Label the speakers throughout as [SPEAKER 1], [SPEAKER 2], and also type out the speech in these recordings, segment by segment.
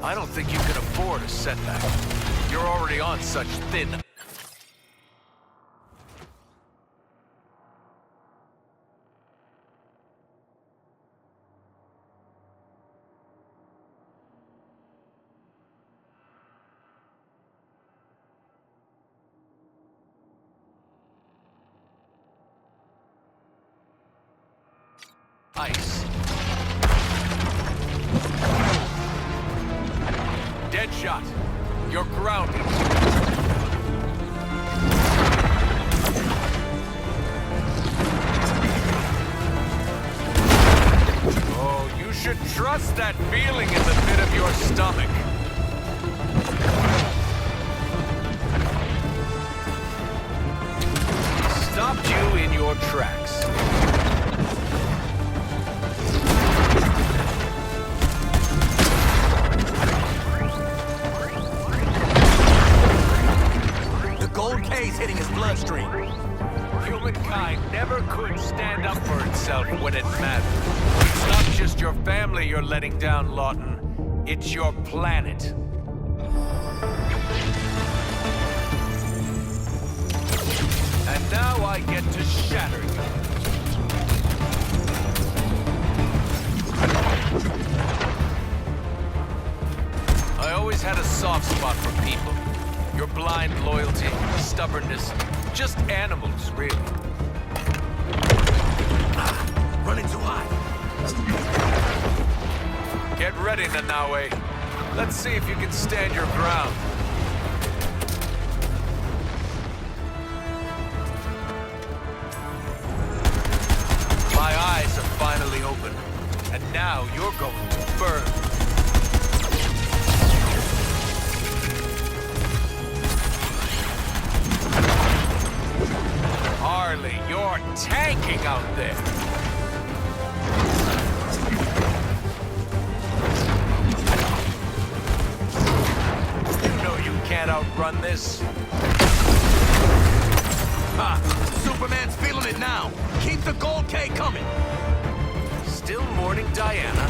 [SPEAKER 1] I don't think you can afford a setback. You're already on such thin... ice. Dead shot. You're grounded. Oh, you should trust that feeling in the pit of your stomach. Stopped you in your tracks.
[SPEAKER 2] He's hitting his bloodstream.
[SPEAKER 1] Humankind never could stand up for itself when it mattered. It's not just your family you're letting down, Lawton. It's your planet. And now I get to shatter you. I always had a soft spot for people. Your blind loyalty, stubbornness, just animals, really.
[SPEAKER 2] Running too hot.
[SPEAKER 1] Get ready, Nanaue. Let's see if you can stand your ground. My eyes are finally open, and now you're going to burn. Harley, you're tanking out there. You know you can't outrun this.
[SPEAKER 2] Superman's feeling it now. Keep the gold K coming.
[SPEAKER 1] Still mourning Diana?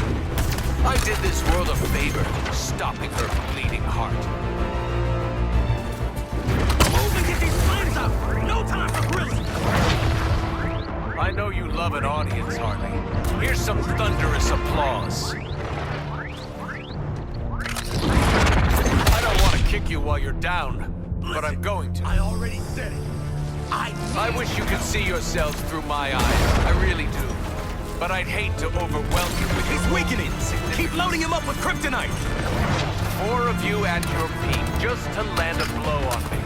[SPEAKER 1] I did this world a favor, stopping her bleeding heart.
[SPEAKER 2] Move and get these flames up! No time for grilling!
[SPEAKER 1] I know you love an audience, Harley. Here's some thunderous applause. I don't want to kick you while you're down, but I'm going to.
[SPEAKER 2] I already said it.
[SPEAKER 1] I wish you could see yourselves through my eyes. I really do. But I'd hate to overwhelm you with
[SPEAKER 2] He's weakening! Keep loading him up with kryptonite!
[SPEAKER 1] 4 of you at your peak, just to land a blow on me.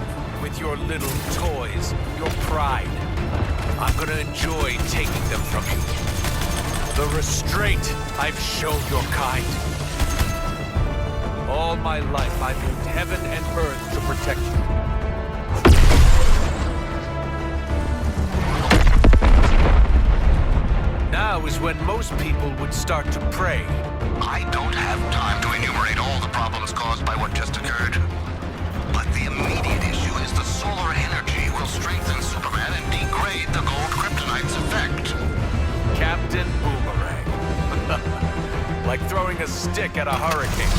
[SPEAKER 1] With your little toys, your pride. I'm gonna enjoy taking them from you. The restraint I've shown your kind. All my life, I've moved heaven and earth to protect you. Now is when most people would start to pray.
[SPEAKER 3] I don't have time to enumerate all the problems caused by what just occurred. But the immediate issue is the solar energy will strengthen Superman and degrade the gold kryptonite's effect.
[SPEAKER 1] Captain Boomerang. Like throwing a stick at a hurricane.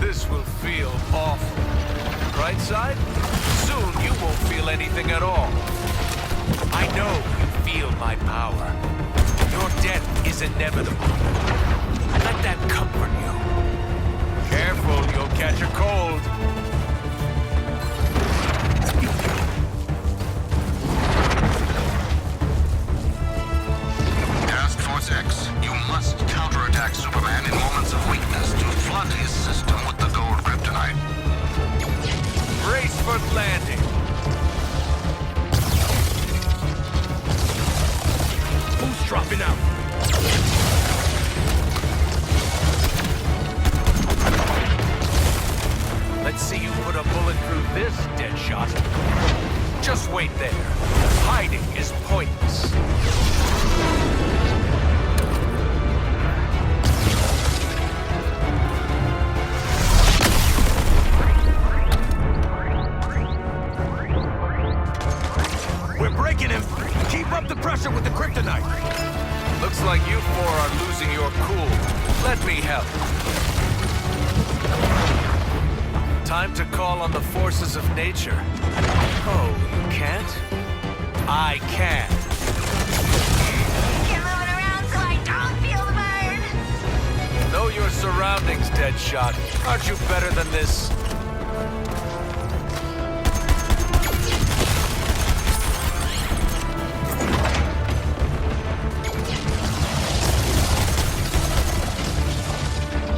[SPEAKER 1] This will feel awful. Right side? Soon you won't feel anything at all. I know you feel my power. Your death is inevitable. Let that comfort you. Careful, you'll catch a cold.
[SPEAKER 3] Task Force X, you must counterattack Superman in moments of weakness to flood his system with the gold kryptonite.
[SPEAKER 1] Brace for landing.
[SPEAKER 2] Who's dropping out?
[SPEAKER 1] Let's see you put a bullet through this, Deadshot. Just wait there. Hiding is pointless.
[SPEAKER 2] breaking him. Keep up the pressure with the kryptonite.
[SPEAKER 1] Looks like you four are losing your cool. Let me help. Time to call on the forces of nature. Oh, you can't? I can.
[SPEAKER 4] You're moving around so I don't feel the burn.
[SPEAKER 1] Know your surroundings, Deadshot. Aren't you better than this?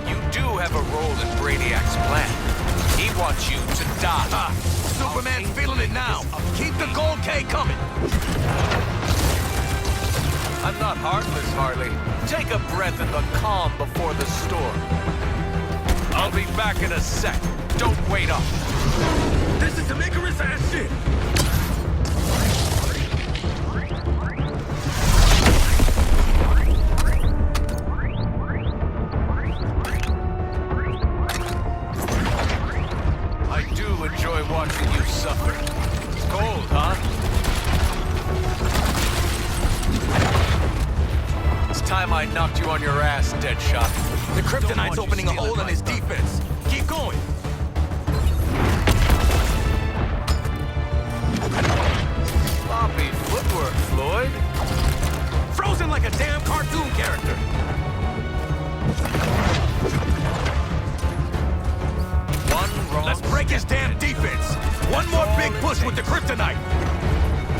[SPEAKER 1] You do have a role in Brainiac's plan. He wants you to die.
[SPEAKER 2] Superman's feeling it now. Keep the gold K coming.
[SPEAKER 1] I'm not heartless, Harley. Take a breath in the calm before the storm. I'll be back in a sec. Don't wait up.
[SPEAKER 2] This is some Icarus-ass shit.
[SPEAKER 1] I do enjoy watching you suffer. It's cold, huh? It's time I knocked you on your ass, Deadshot.
[SPEAKER 2] The kryptonite's opening a hole in his defense. Keep going.
[SPEAKER 1] Sloppy footwork, Floyd.
[SPEAKER 2] Frozen like a damn cartoon character.
[SPEAKER 1] One wrong
[SPEAKER 2] Let's break his
[SPEAKER 1] step.
[SPEAKER 2] damn defense. One more
[SPEAKER 1] all
[SPEAKER 2] big
[SPEAKER 1] it
[SPEAKER 2] push with the
[SPEAKER 1] takes.
[SPEAKER 2] kryptonite.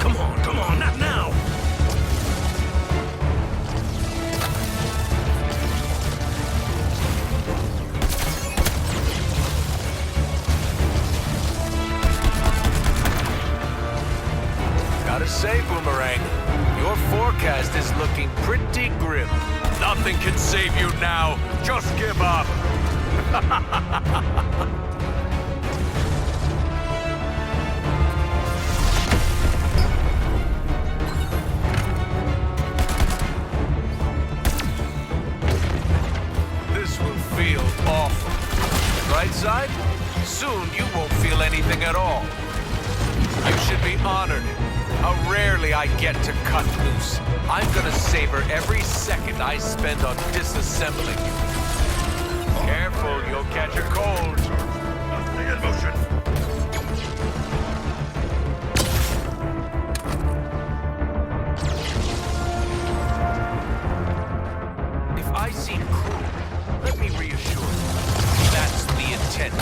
[SPEAKER 2] Come on, not now.
[SPEAKER 1] Gotta say, Boomerang, your forecast is looking pretty grim. Nothing can save you now. Just give up. This will feel awful. Right side? Soon you won't feel anything at all. You should be honored. How rarely I get to cut loose. I'm gonna savor every second I spend on disassembling you. Careful, you'll catch a cold.
[SPEAKER 2] Nothing in motion.
[SPEAKER 1] If I seem cruel, let me reassure you. That's the intent.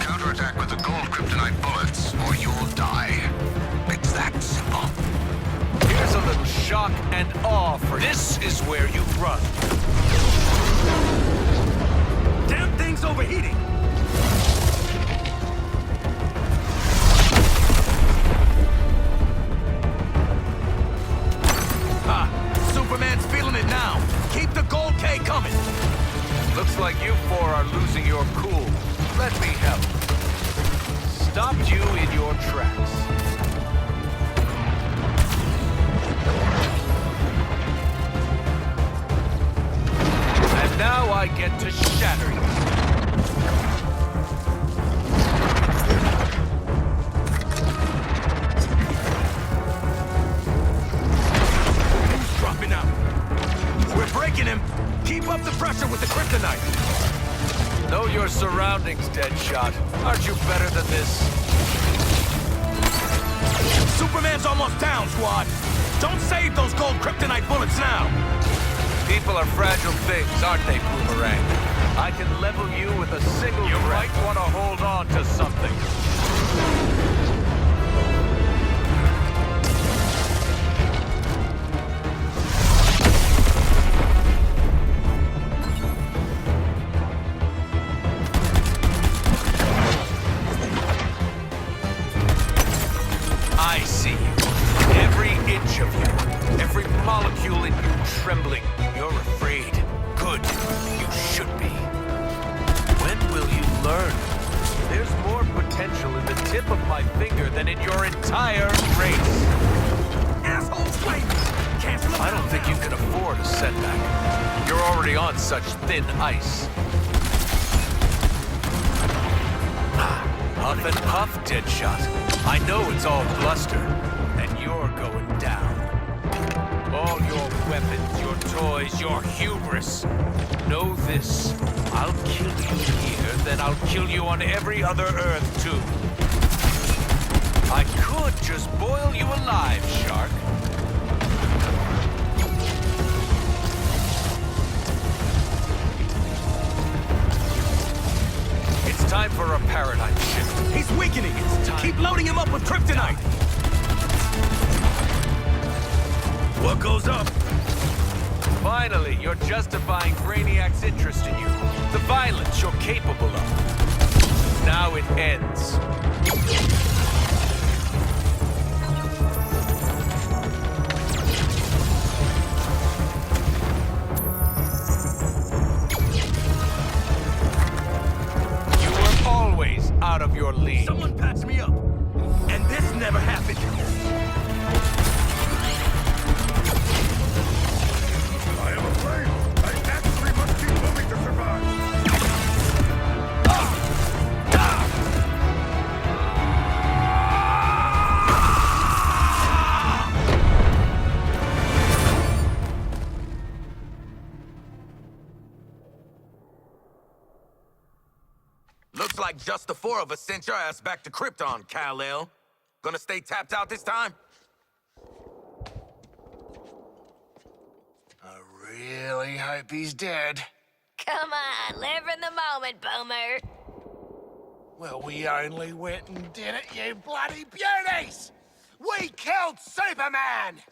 [SPEAKER 3] Counterattack with the gold kryptonite bullets, or you'll die. It's that simple.
[SPEAKER 1] Here's a little shock and awe for you. This is where you run.
[SPEAKER 2] Damn thing's overheating. Superman's feeling it now. Keep the gold K coming.
[SPEAKER 1] Looks like you four are losing your cool. Let me help. Stopped you in your tracks. And now I get to shatter you.
[SPEAKER 2] Who's dropping out? We're breaking him. Keep up the pressure with the kryptonite.
[SPEAKER 1] Know your surroundings, Deadshot. Aren't you better than this?
[SPEAKER 2] Superman's almost down, squad. Don't save those gold kryptonite bullets now.
[SPEAKER 1] People are fragile things, aren't they, Boomerang? I can level you with a single breath. You might want to hold on to something. I see you. Every inch of you. Every molecule in you trembling. You're afraid. Good. You should be. When will you learn? There's more potential in the tip of my finger than in your entire race.
[SPEAKER 2] Assholes fight. Cancel them
[SPEAKER 1] I don't
[SPEAKER 2] out
[SPEAKER 1] think
[SPEAKER 2] now.
[SPEAKER 1] you can afford a setback. You're already on such thin ice. Huff and puff, Deadshot. I know it's all bluster, and you're going down. All your weapons, your toys, your hubris. Know this. I'll kill you here, then I'll kill you on every other Earth, too. I could just boil you alive, Shark. It's time for a paradigm shift.
[SPEAKER 2] He's weakening.
[SPEAKER 1] It's time.
[SPEAKER 2] Keep loading him up with kryptonite. What goes up?
[SPEAKER 1] Finally, you're justifying Brainiac's interest in you. The violence you're capable of. Now it ends. You were always out of your league.
[SPEAKER 2] Someone patch me up. And this never happened. I am afraid. I actually must keep moving to survive. Looks like just the four of us sent your ass back to Krypton, Kal-El. Gonna stay tapped out this time? I really hope he's dead.
[SPEAKER 4] Come on, live in the moment, Boomer.
[SPEAKER 5] Well, we only went and did it, you bloody beauties! We killed Superman!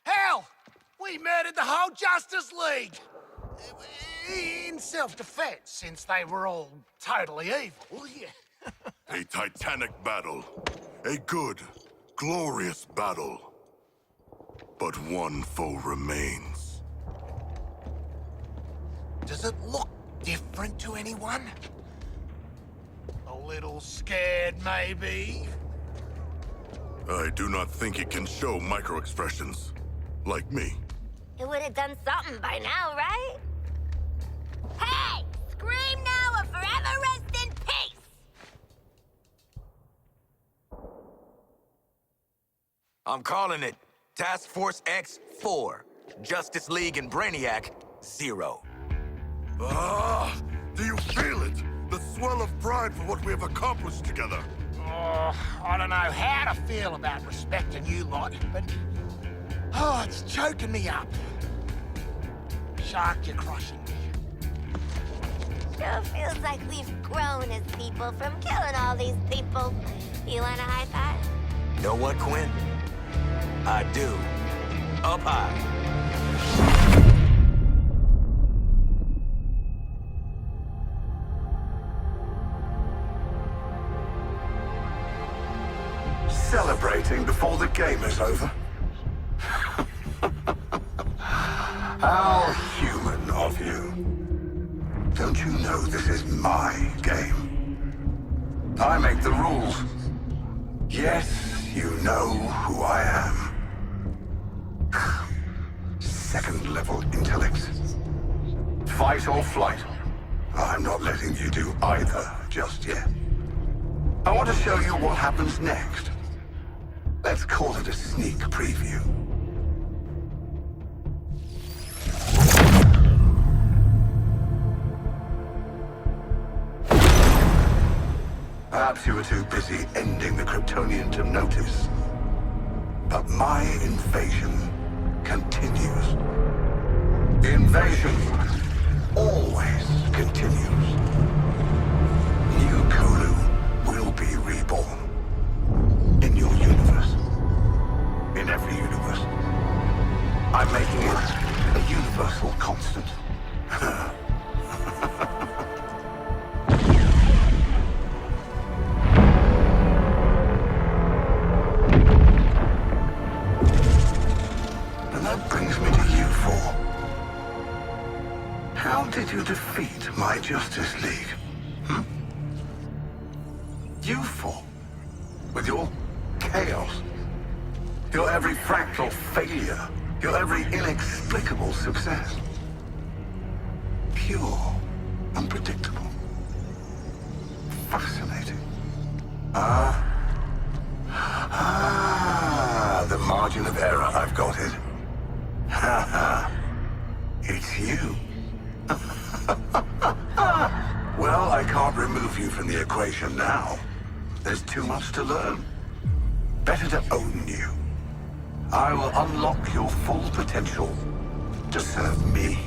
[SPEAKER 5] Hell, we murdered the whole Justice League! In self-defense, since they were all totally evil, yeah.
[SPEAKER 6] A titanic battle. A good, glorious battle. But one foe remains.
[SPEAKER 5] Does it look different to anyone? A little scared, maybe?
[SPEAKER 6] I do not think it can show micro-expressions. Like me.
[SPEAKER 4] It would have done something by now, right? Hey! Scream now or forever rest in peace!
[SPEAKER 2] I'm calling it Task Force X-4. Justice League and Brainiac, 0.
[SPEAKER 6] Ah! Do you feel it? The swell of pride for what we have accomplished together.
[SPEAKER 5] Oh, I don't know how to feel about respecting you lot, but... Oh, it's choking me up. Shark, you're crushing me.
[SPEAKER 4] Sure feels like we've grown as people from killing all these people. You want a high five?
[SPEAKER 2] Know what, Quinn? I do. Up high.
[SPEAKER 7] Celebrating before the game is over? How human of you. Don't you know this is my game? I make the rules. Yes, you know who I am. Second-level intellect. Fight or flight. I'm not letting you do either just yet. I want to show you what happens next. Let's call it a sneak preview. Perhaps you were too busy ending the Kryptonian to notice. But my invasion continues. The invasion always continues. New Kolu will be reborn. In your universe. In every universe. I'm making it a universal constant. And that brings me to you four. How did you defeat my Justice League? You four. With your chaos. Your every fractal failure. Your every inexplicable success. Pure, unpredictable. Fascinating. The margin of error, I've got it. Ha ha. It's you. Well, I can't remove you from the equation now. There's too much to learn. Better to own you. I will unlock your full potential to serve me.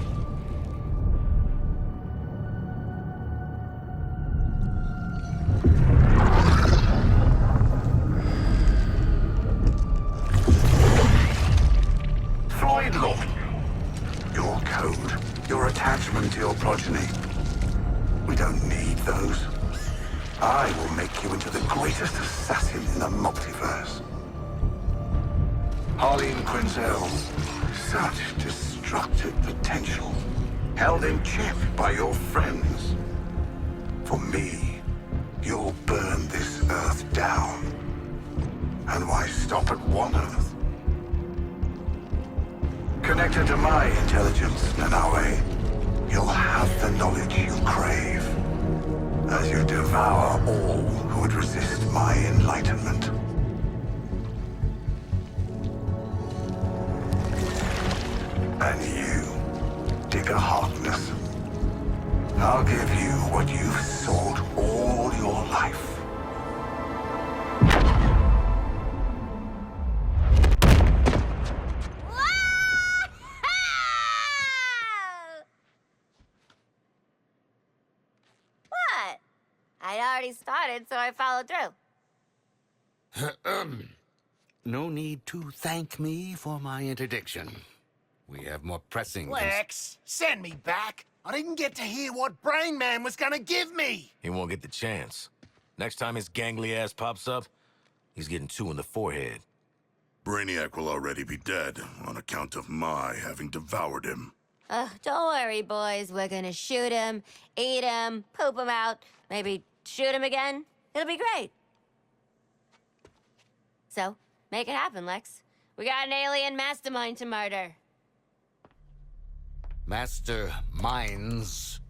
[SPEAKER 7] Floyd Lawton. Your code, your attachment to your progeny. We don't need those. I will make you into the greatest assassin in the multiverse. Harleen Quinzel, such destructive potential, held in check by your friends. For me, you'll burn this Earth down. And why stop at one Earth? Connected to my intelligence, Nanaue, you'll have the knowledge you crave, as you devour all who would resist my enlightenment. And you, Digger Harkness, I'll give you what you've sought all your life.
[SPEAKER 4] What? I'd already started, so I followed through.
[SPEAKER 8] No need to thank me for my interdiction. We have more pressing...
[SPEAKER 5] Lex, send me back. I didn't get to hear what Brain Man was gonna give me.
[SPEAKER 2] He won't get the chance. Next time his gangly ass pops up, he's getting 2 in the forehead.
[SPEAKER 6] Brainiac will already be dead on account of my having devoured him.
[SPEAKER 4] Don't worry, boys. We're gonna shoot him, eat him, poop him out, maybe shoot him again. It'll be great. So, make it happen, Lex. We got an alien mastermind to murder.
[SPEAKER 8] Master minds.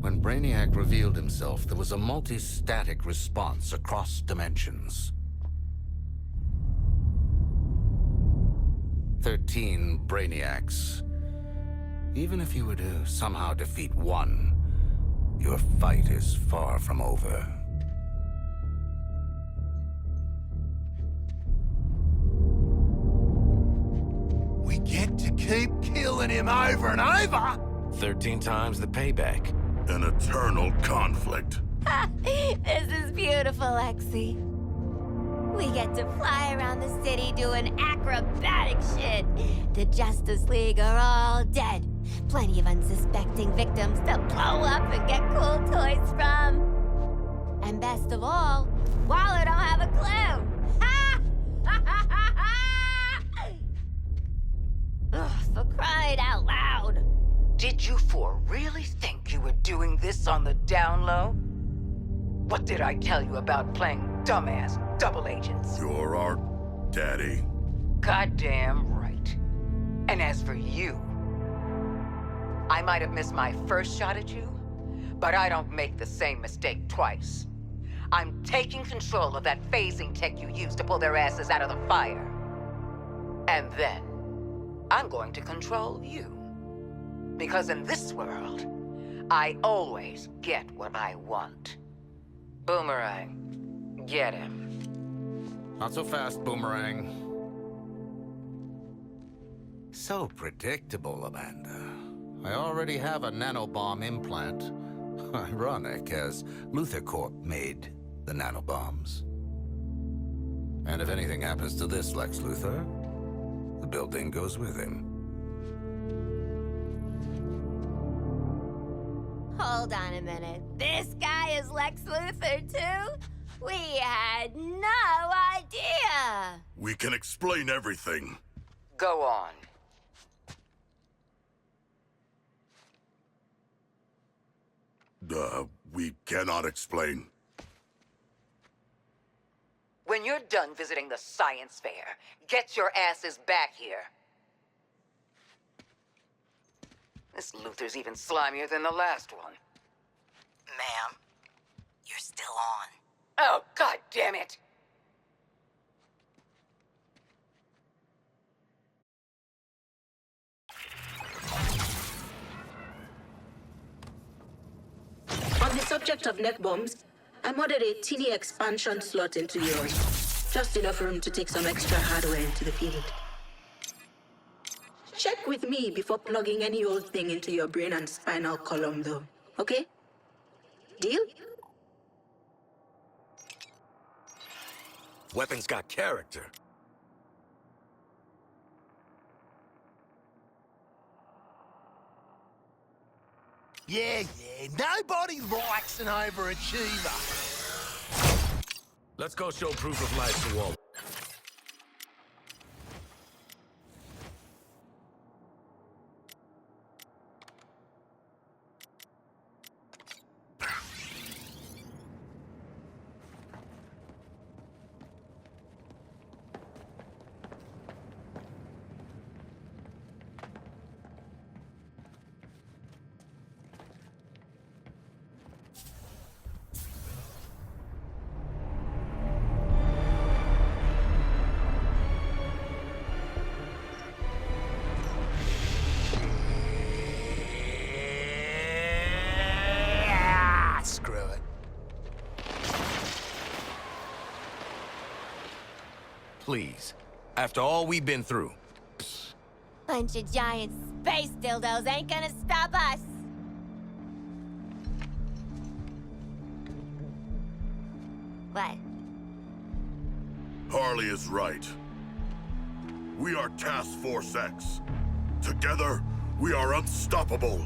[SPEAKER 8] When Brainiac revealed himself, there was a multi-static response across dimensions. 13 Brainiacs. Even if you were to somehow defeat one, your fight is far from over.
[SPEAKER 5] We get to keep killing him over and over.
[SPEAKER 2] 13 times the payback.
[SPEAKER 6] An eternal conflict.
[SPEAKER 4] This is beautiful, Lexi. We get to fly around the city doing acrobatic shit. The Justice League are all dead. Plenty of unsuspecting victims to blow up and get cool toys from. And best of all, Waller don't have a clue. Ugh, for crying out loud.
[SPEAKER 9] Did you four really think you were doing this on the down low? What did I tell you about playing dumbass double agents?
[SPEAKER 6] You're our daddy.
[SPEAKER 9] Goddamn right. And as for you, I might have missed my first shot at you, but I don't make the same mistake twice. I'm taking control of that phasing tech you used to pull their asses out of the fire. And then, I'm going to control you. Because in this world, I always get what I want. Boomerang, get him.
[SPEAKER 8] Not so fast, Boomerang. So predictable, Amanda. I already have a nanobomb implant. Ironic, as Luthor Corp made the nanobombs. And if anything happens to this Lex Luthor, the building goes with him.
[SPEAKER 4] Hold on a minute. This guy is Lex Luthor, too? We had no idea.
[SPEAKER 6] We can explain everything.
[SPEAKER 9] Go on.
[SPEAKER 6] We cannot explain.
[SPEAKER 9] When you're done visiting the science fair, get your asses back here. This Luther's even slimier than the last one.
[SPEAKER 10] Ma'am, you're still on.
[SPEAKER 9] Oh, God damn it!
[SPEAKER 11] On the subject of neck bombs, I modded a teeny expansion slot into yours. Just enough room to take some extra hardware into the field. Check with me before plugging any old thing into your brain and spinal column, though. Okay? Deal?
[SPEAKER 2] Weapon's got character.
[SPEAKER 5] Yeah, nobody likes an overachiever.
[SPEAKER 2] Let's go show proof of life to Walt.
[SPEAKER 5] Screw it.
[SPEAKER 2] Please. After all we've been through.
[SPEAKER 4] Bunch of giant space dildos ain't gonna stop us. What?
[SPEAKER 6] Harley is right. We are Task Force X. Together, we are unstoppable.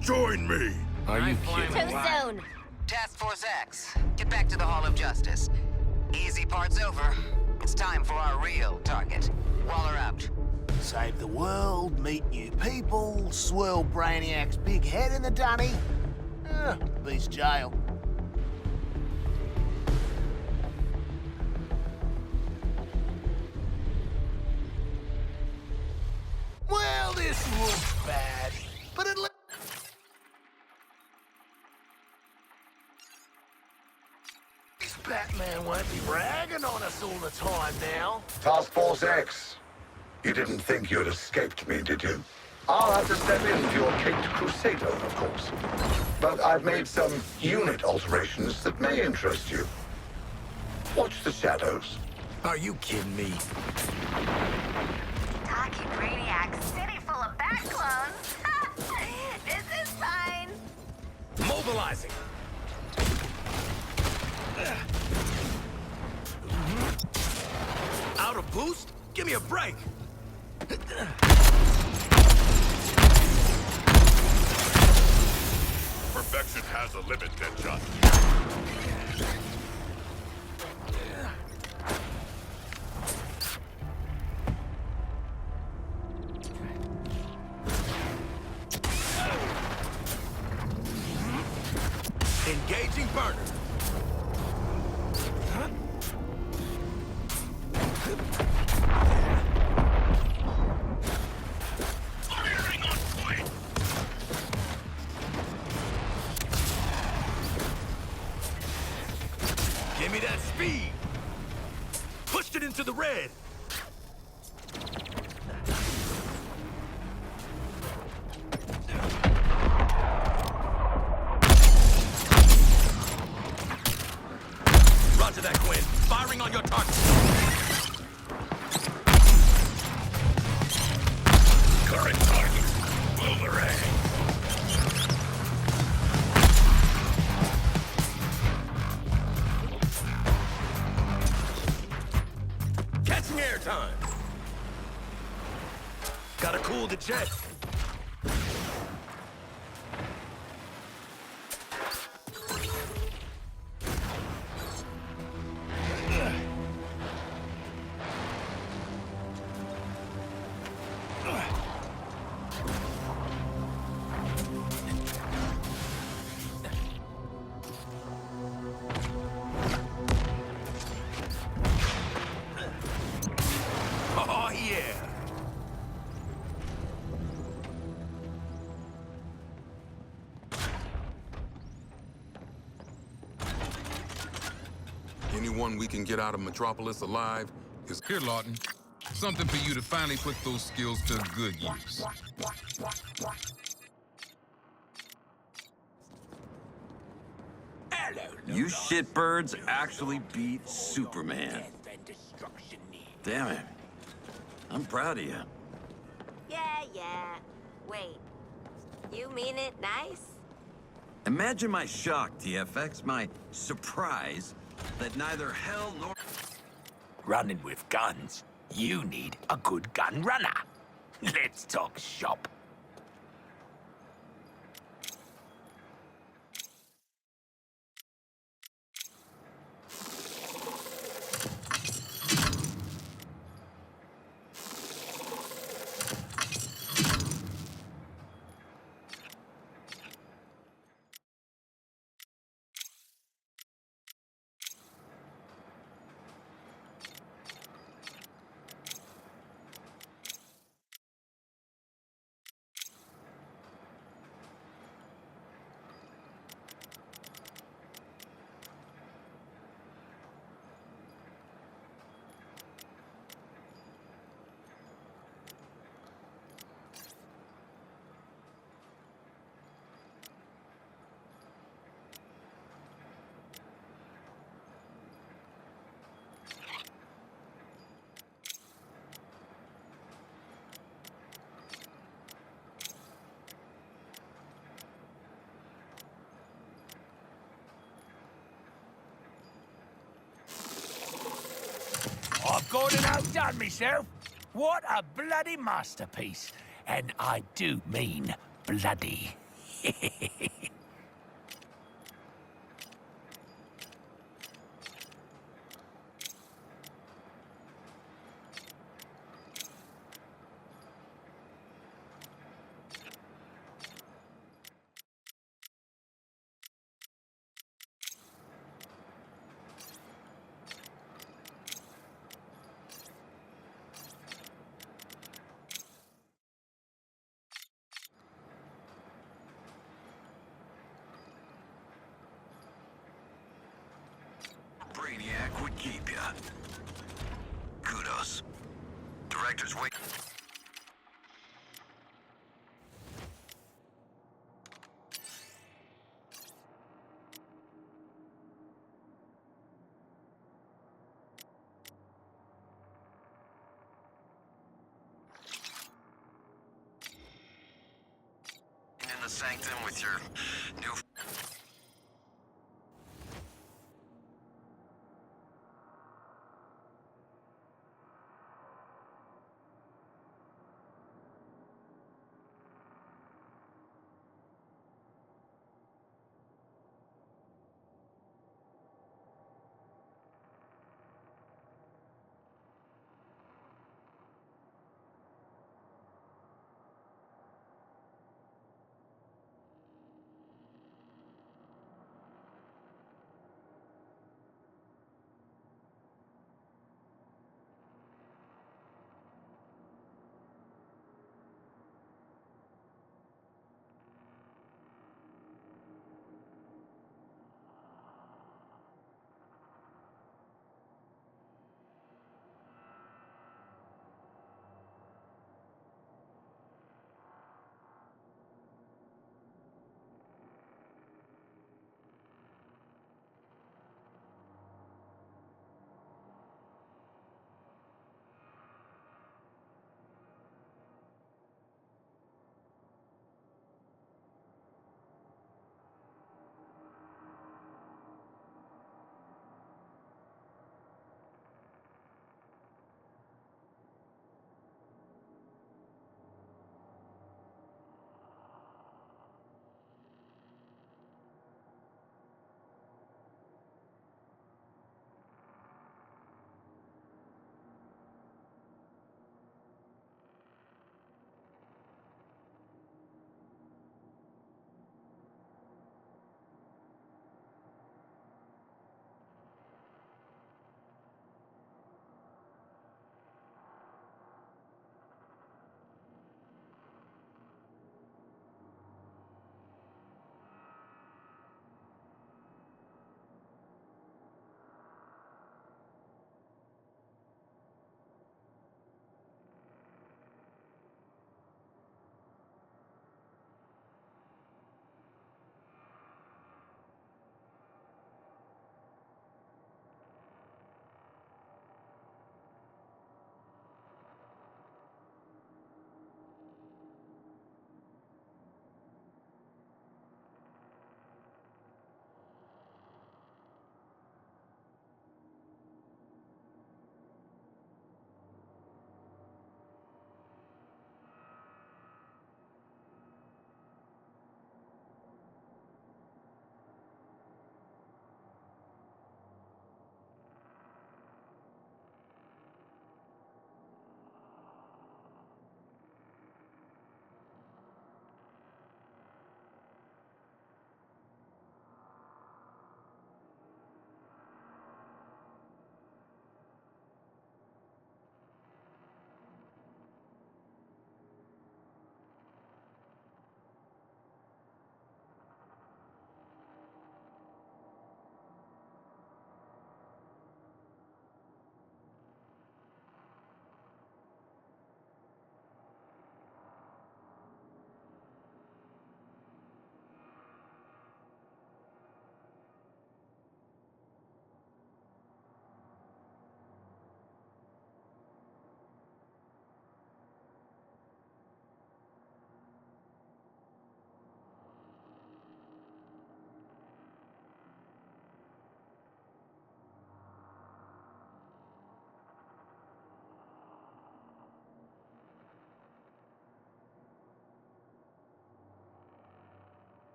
[SPEAKER 6] Join me!
[SPEAKER 2] Are you kidding?
[SPEAKER 4] Too soon.
[SPEAKER 10] Task Force X, get back to the Hall of Justice. Easy part's over. It's time for our real target. Waller out.
[SPEAKER 5] Save the world, meet new people, swirl Brainiac's big head in the dunny. Beats jail. Well, this looks bad, but at least... Batman won't be ragging on us all the time now.
[SPEAKER 7] Task Force X. You didn't think you'd escaped me, did you? I'll have to step in for your Caped Crusader, of course. But I've made some unit alterations that may interest you. Watch the shadows.
[SPEAKER 2] Are you kidding me?
[SPEAKER 4] Talkie Brainiac, city full of bat clones. This is fine.
[SPEAKER 2] Mobilizing! Out of boost? Give me a break!
[SPEAKER 6] Perfection has a limit, Deadshot.
[SPEAKER 2] Engaging burner.
[SPEAKER 6] Firing on point!
[SPEAKER 2] Give me that speed! Pushed it into the red! Roger that, Quinn. Firing on your target.
[SPEAKER 6] Current target, Boomerang.
[SPEAKER 2] Catching airtime. Gotta cool the jet. Oh, yeah.
[SPEAKER 12] one we can get out of Metropolis alive is...
[SPEAKER 13] Here, Lawton. Something for you to finally put those skills to good use.
[SPEAKER 14] You shitbirds actually beat Superman. Damn it. I'm proud of you.
[SPEAKER 4] Yeah. Wait. You mean it nice?
[SPEAKER 14] Imagine my shock, TFX, my surprise that neither hell nor...
[SPEAKER 5] Running with guns, you need a good gun runner. Let's talk shop. I've gone and outdone myself. What a bloody masterpiece. And I do mean bloody.
[SPEAKER 14] Brainiac would keep ya. Kudos. Director's wait. In the sanctum with your new...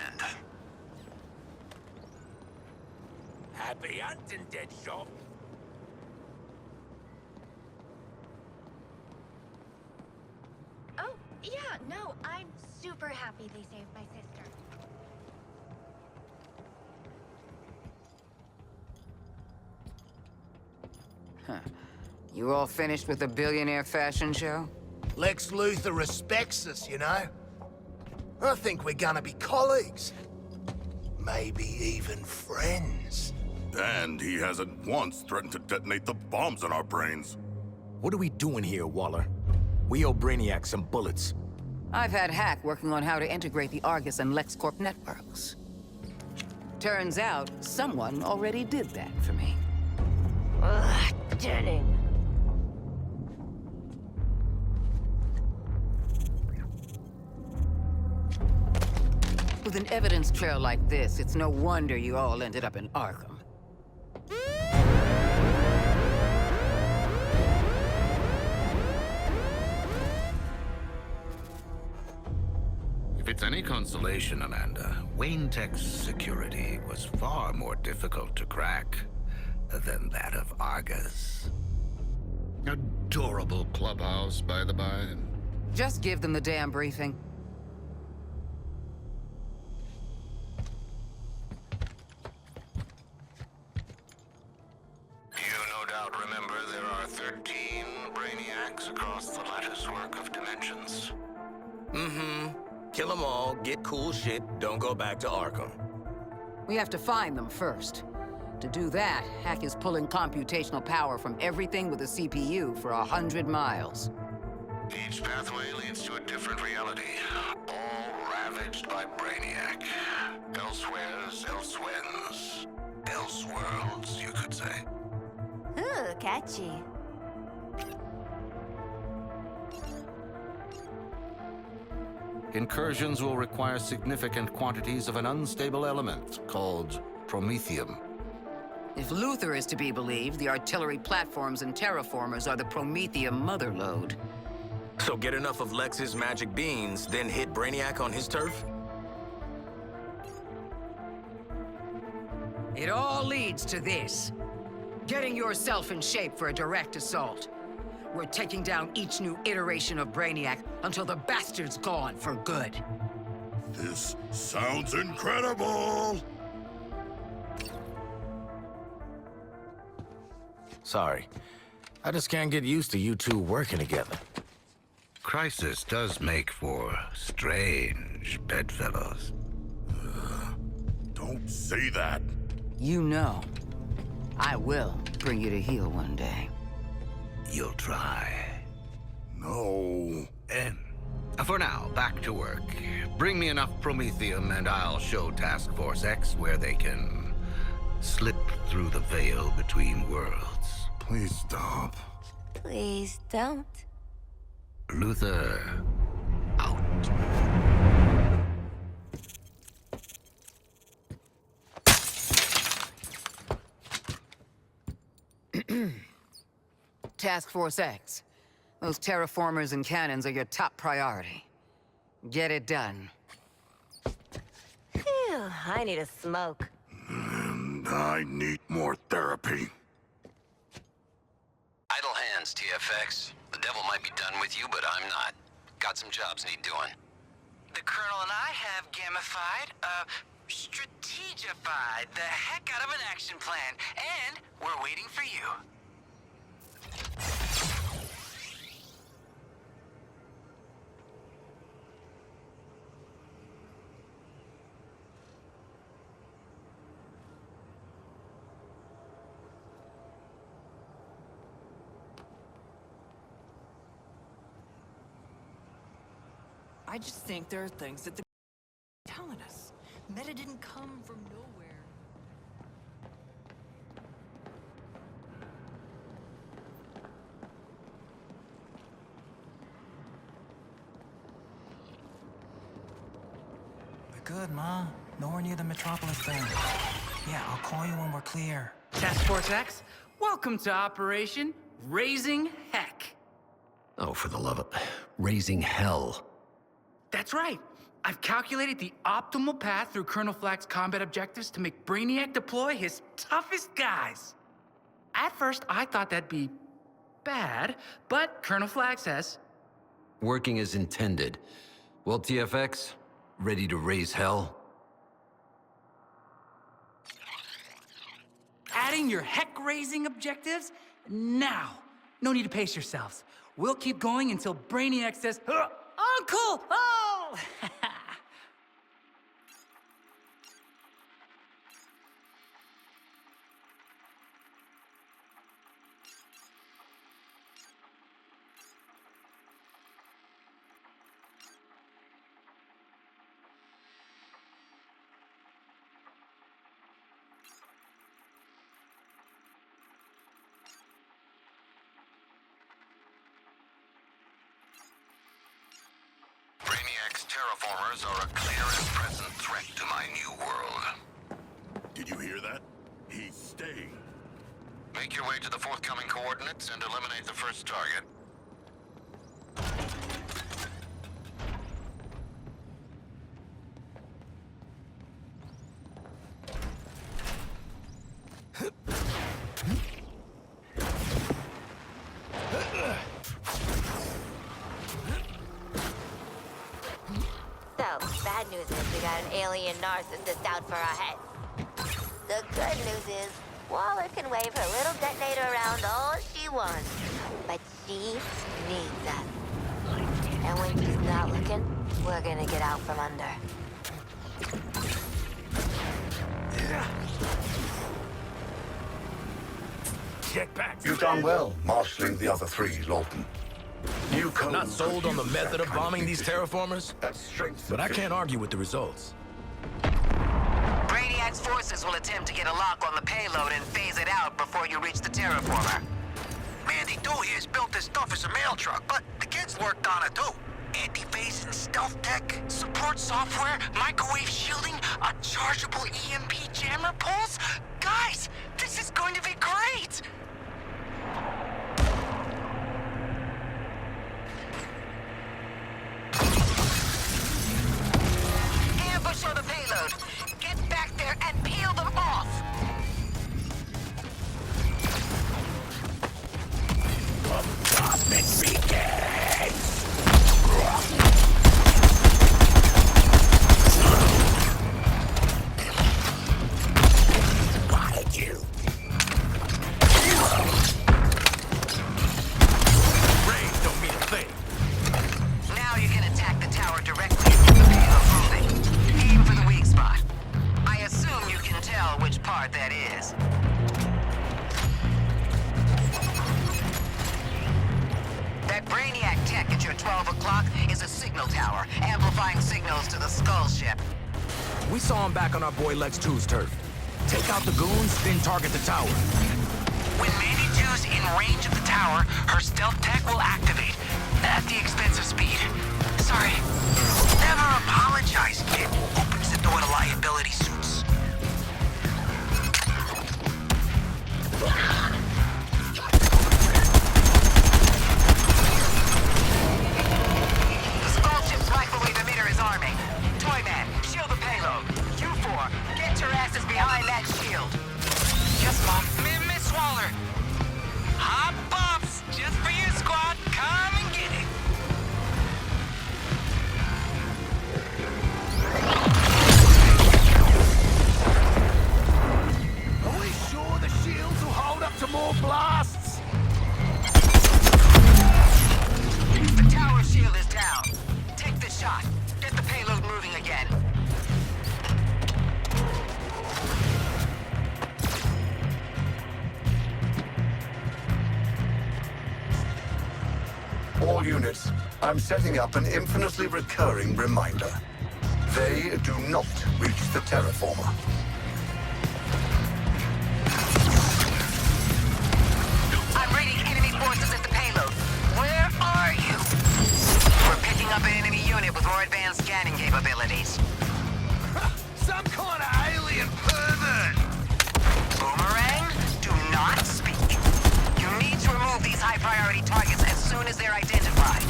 [SPEAKER 3] end.
[SPEAKER 2] Happy hunting, Deadshot.
[SPEAKER 15] Oh, yeah, no, I'm super happy they saved my sister.
[SPEAKER 9] Huh. You all finished with the billionaire fashion show?
[SPEAKER 5] Lex Luthor respects us, you know? I think we're gonna be colleagues. Maybe even friends.
[SPEAKER 6] And he hasn't once threatened to detonate the bombs in our brains.
[SPEAKER 2] What are we doing here, Waller? We owe Brainiac some bullets.
[SPEAKER 9] I've had Hack working on how to integrate the Argus and LexCorp networks. Turns out, someone already did that for me.
[SPEAKER 15] Ugh, Denning.
[SPEAKER 9] With an evidence trail like this, it's no wonder you all ended up in Arkham.
[SPEAKER 8] If it's any consolation, Amanda, Wayne Tech's security was far more difficult to crack than that of Argus. Adorable clubhouse, by the by.
[SPEAKER 9] Just give them the damn briefing.
[SPEAKER 3] You no doubt remember there are 13 Brainiacs across the latticework of dimensions.
[SPEAKER 2] Mm-hmm. Kill them all, get cool shit, don't go back to Arkham.
[SPEAKER 9] We have to find them first. To do that, Hack is pulling computational power from everything with a CPU for 100 miles.
[SPEAKER 3] Each pathway leads to a different reality, all ravaged by Brainiac. Elsewheres, elsewhens. Elseworlds, you could say.
[SPEAKER 4] Ooh, catchy.
[SPEAKER 8] Incursions will require significant quantities of an unstable element called promethium.
[SPEAKER 9] If Luthor is to be believed, the artillery platforms and terraformers are the Promethium motherlode.
[SPEAKER 2] So get enough of Lex's magic beans, then hit Brainiac on his turf?
[SPEAKER 9] It all leads to this. Getting yourself in shape for a direct assault. We're taking down each new iteration of Brainiac until the bastard's gone for good.
[SPEAKER 6] This sounds incredible!
[SPEAKER 2] Sorry. I just can't get used to you two working together.
[SPEAKER 8] Crisis does make for strange bedfellows.
[SPEAKER 6] Don't say that.
[SPEAKER 9] You know, I will bring you to heel one day.
[SPEAKER 8] You'll try.
[SPEAKER 6] No.
[SPEAKER 8] And for now, back to work. Bring me enough promethium and I'll show Task Force X where they can slip through the veil between worlds.
[SPEAKER 6] Please stop.
[SPEAKER 4] Please don't.
[SPEAKER 8] Luthor, out.
[SPEAKER 9] Task Force X. Those terraformers and cannons are your top priority. Get it done.
[SPEAKER 4] Phew, I need a smoke.
[SPEAKER 6] And I need more therapy.
[SPEAKER 3] Idle hands, TFX. The devil might be done with you, but I'm not. Got some jobs need doing.
[SPEAKER 10] The Colonel and I have gamified, strategified the heck out of an action plan, and we're waiting for you.
[SPEAKER 16] I just think there are things that the telling us. Meta didn't come from nowhere.
[SPEAKER 17] We're good, Ma. Nowhere near the Metropolis thing. Yeah, I'll call you when we're clear.
[SPEAKER 16] Task Force X, welcome to Operation Raising Heck.
[SPEAKER 18] Oh, for the love of... raising hell.
[SPEAKER 16] That's right.
[SPEAKER 18] I've calculated the optimal path through Colonel Flack's combat objectives to make Brainiac deploy his toughest guys. At first, I thought that'd be bad, but Colonel Flack says...
[SPEAKER 14] Working as intended. Well, TFX, ready to raise hell?
[SPEAKER 18] Adding your heck-raising objectives? Now! No need to pace yourselves. We'll keep going until Brainiac says, Uncle! Oh!
[SPEAKER 3] Brainiac's terraformers are a clear and present threat to my new world.
[SPEAKER 6] Did you hear that? He's staying.
[SPEAKER 3] Make your way to the forthcoming coordinates and eliminate the first target.
[SPEAKER 4] So, bad news is we got an alien narcissist out for our heads. The good news is, Waller can wave her little detonator around all she wants. But she needs us. And when she's not looking, we're gonna get out from under.
[SPEAKER 2] Get back!
[SPEAKER 7] You've done well marshalling the other three, Lawton. New code
[SPEAKER 2] Not sold on the
[SPEAKER 7] use
[SPEAKER 2] method
[SPEAKER 7] that
[SPEAKER 2] of
[SPEAKER 7] kind
[SPEAKER 2] bombing these
[SPEAKER 7] leadership.
[SPEAKER 2] terraformers,
[SPEAKER 7] That strength
[SPEAKER 2] but I
[SPEAKER 7] and
[SPEAKER 2] can't argue with the results.
[SPEAKER 10] Brainiac's forces will attempt to get a lock on the payload and phase it out before you reach the terraformer.
[SPEAKER 3] Mandy Doohia's built this stuff as a mail truck, but the kids worked on it too. Anti-phase and stealth tech, support software, microwave shielding, a chargeable EMP jammer pulse. Guys, this is going to be great!
[SPEAKER 10] Ambush on the payload. Get back there and peel them off.
[SPEAKER 5] Combat begins! Spotted you.
[SPEAKER 2] Rays don't mean a thing.
[SPEAKER 10] Now you can attack the tower directly and keep the payload moving. Aim for the weak spot. I assume you can tell which part that is. That Brainiac tech at your 12 o'clock is a signal tower, amplifying signals to the Skull ship.
[SPEAKER 2] We saw him back on our boy Lex 2's turf. Take out the goons, then target the tower.
[SPEAKER 10] When Mandy 2's in range of the tower, her stealth tech will activate. At the expense of speed. Sorry.
[SPEAKER 3] Never apologize, kid. Opens the door to liability suits.
[SPEAKER 10] The Skull ship's microwave emitter is arming. Toyman, shield the payload. U4, get your asses behind that shield.
[SPEAKER 3] Yes, Mom. Miss Waller. Hot bombs, just for you, squad. Come and get it.
[SPEAKER 5] Are we sure the shields will hold up to more blasts?
[SPEAKER 10] The tower shield is down. Take the shot. Get the payload moving again.
[SPEAKER 7] All units, I'm setting up an infinitely recurring reminder. They do not reach the terraformer.
[SPEAKER 10] I'm reading enemy forces at the payload. Where are you? We're picking up an enemy unit with more advanced scanning capabilities.
[SPEAKER 5] Some kind of alien pervert!
[SPEAKER 10] Boomerang, do not speak. You need to remove these high-priority targets as soon as they're identified.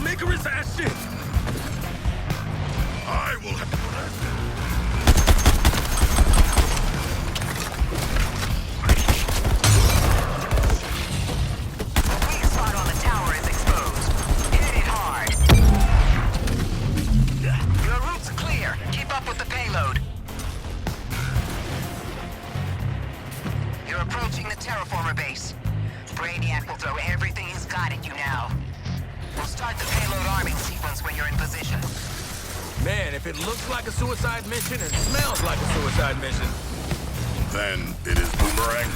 [SPEAKER 2] some Icarus ass shit!
[SPEAKER 6] I will have...
[SPEAKER 10] The weak spot on the tower is exposed. Hit it hard. Your route's clear. Keep up with the payload. You're approaching the terraformer base. Brainiac will throw everything he's got at you now. We'll start the payload arming sequence when you're in position.
[SPEAKER 2] Man, if it looks like a suicide mission and smells like a suicide mission...
[SPEAKER 6] Then it is Boomerang.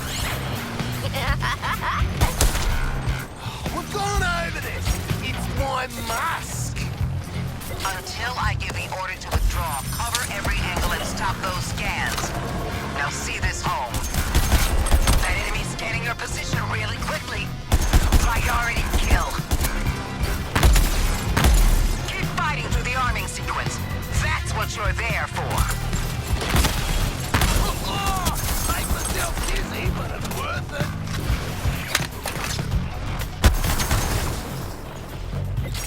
[SPEAKER 5] We've gone over this. It's my mask.
[SPEAKER 10] Until I give the order to withdraw, cover every angle and stop those scans. Now see this home. That enemy's scanning your position really quickly. Priority kill. Keep fighting through the arming sequence. That's what you're there for.
[SPEAKER 5] Make myself dizzy, but it's worth it.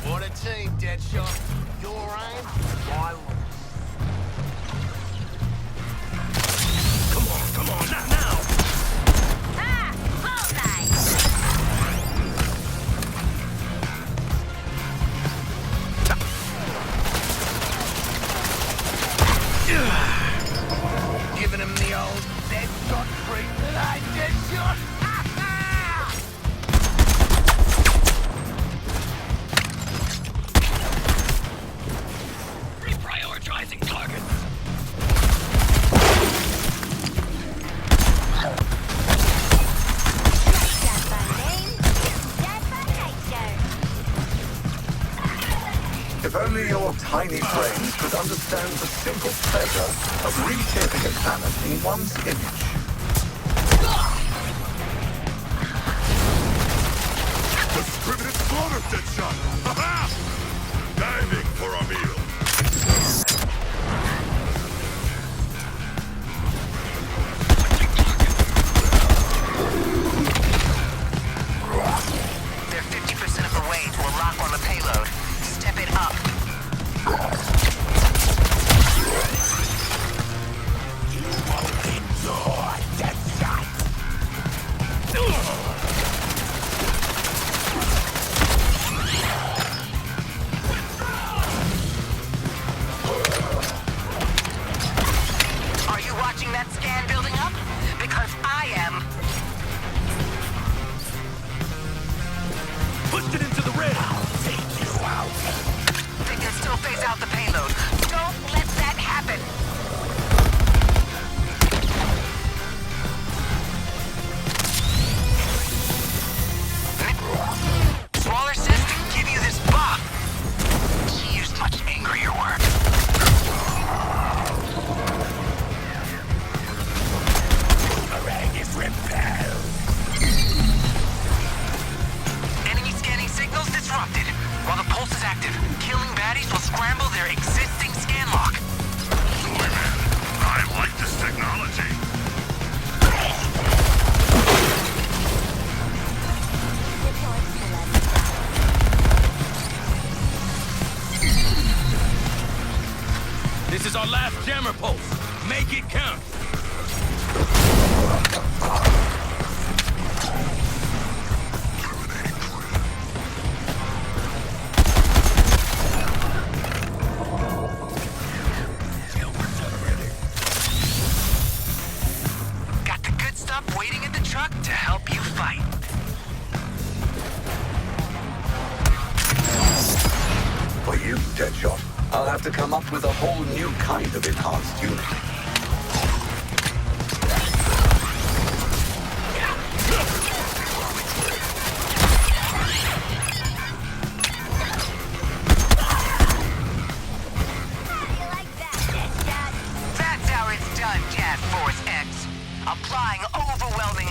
[SPEAKER 5] What a team, Deadshot. Your aim, my loss.
[SPEAKER 2] Come on, not now!
[SPEAKER 4] Ah! Bullseye!
[SPEAKER 5] Giving him the old Deadshot treatment, eh, Deadshot?
[SPEAKER 2] Reprioritizing targets.
[SPEAKER 4] Death by name, death by nature.
[SPEAKER 7] If only your tiny brains could understand the simple pleasure of reshaping a planet in one's image.
[SPEAKER 6] Distributed slaughter, Deadshot! Ha-ha! Diving for a meal.
[SPEAKER 10] They're 50% of the way to a lock on the payload. Step it up.
[SPEAKER 5] You won't enjoy Deadshot.
[SPEAKER 10] Are you watching that scan building up? Because I am.
[SPEAKER 2] Pushed it into the red.
[SPEAKER 5] Take you out.
[SPEAKER 10] They can still phase out the payload. Don't let that happen. Smaller sis can give you this buff. She used much angrier work.
[SPEAKER 5] Boomerang is repelled.
[SPEAKER 10] Enemy scanning signals disrupted. While the pulse is active, killing baddies will scramble their existing scan lock.
[SPEAKER 6] Toyman, I like this technology.
[SPEAKER 2] This is our last jammer pulse. Make it count.
[SPEAKER 10] Got the good stuff waiting in the truck to help you fight.
[SPEAKER 7] For you, Deadshot, I'll have to come up with a whole new kind of enhanced unit.
[SPEAKER 10] That's how it's done, Task Force X. Applying overwhelming